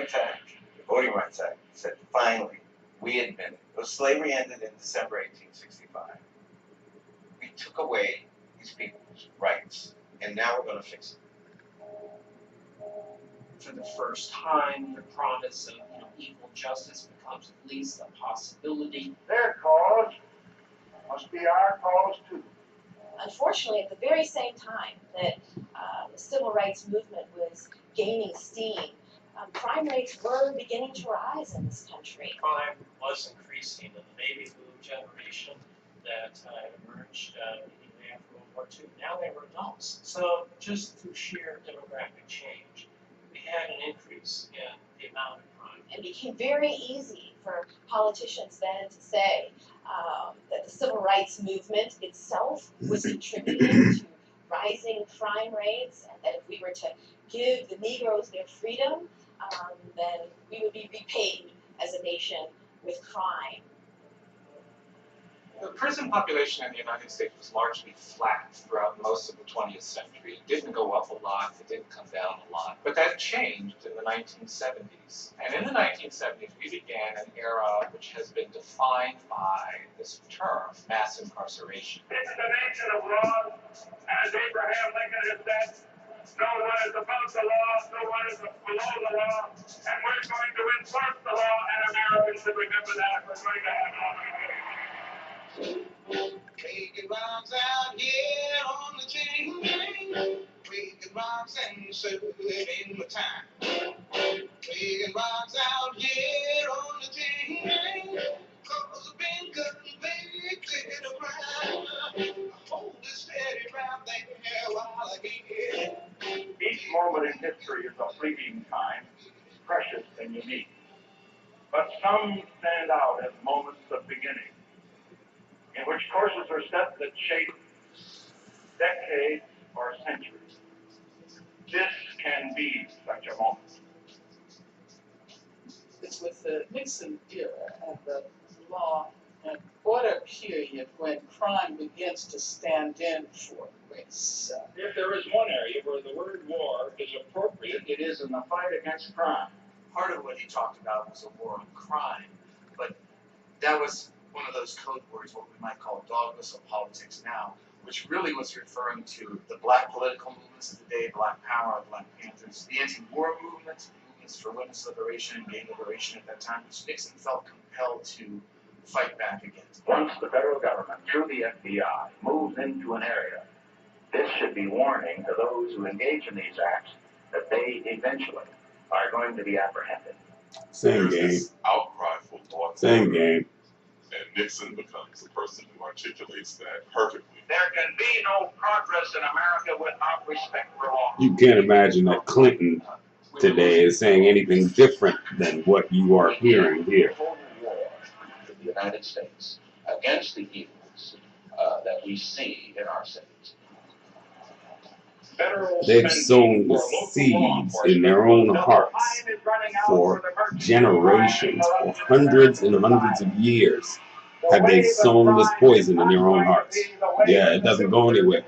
Rights Act, the Voting Rights Act, said finally, we admit it. Though slavery ended in December 1865, we took away these people's rights, and now we're going to fix it. For the first time, the promise of equal justice becomes at least a possibility. Their cause must be our cause too. Unfortunately, at the very same time that the civil rights movement was gaining steam, crime rates were beginning to rise in this country. Crime was increasing in the baby boom generation that emerged immediately after World War II. Now they were adults. So just through sheer demographic change, we had an increase in the amount of crime. It became very easy for politicians then to say that the civil rights movement itself was contributing to rising crime rates, and that if we were to give the Negroes their freedom, then we would be repaid as a nation with crime. The prison population in the United States was largely flat throughout most of the 20th century. It didn't go up a lot, it didn't come down a lot. But that changed in the 1970s. And in the 1970s, we began an era which has been defined by this term, mass incarceration. It's the nation of law, as Abraham Lincoln has said. No one is above the law, no one is below the law, and we're going to enforce the law, and Americans should remember that. We're going to have law. Making rhymes out here on the chain gang. Making rhymes and serving my time. Making rhymes out here on the chain gang. Cause I've been convicted of crime. I hold it steady right there while I get. Each moment in history is a fleeting time, precious and unique. But some stand out as moments of beginning, in which courses are set that shape decades or centuries. This can be such a moment. It's with the Nixon era and the law and order period when crime begins to stand in for race. If there is one area where the word war is appropriate, it is in the fight against crime. Part of what he talked about was a war on crime, but that was one of those code words, what we might call dog whistle politics now, which really was referring to the black political movements of the day, Black Power, Black Panthers, the anti-war movements, movements for women's liberation and gay liberation at that time, which Nixon felt compelled to fight back against. Once the federal government, through the FBI, moves into an area, this should be warning to those who engage in these acts that they eventually are going to be apprehended. Same game. This outcry for law. Same game. And Nixon becomes the person who articulates that perfectly. There can be no progress in America without respect for law. You can't imagine that Clinton today is saying anything different than what you are hearing here. Total war in the United States against the evils that we see in our cities. They've sown the seeds in their own hearts for generations, for hundreds and hundreds of years. Have they sown this poison in their own hearts? Yeah, it doesn't go anywhere.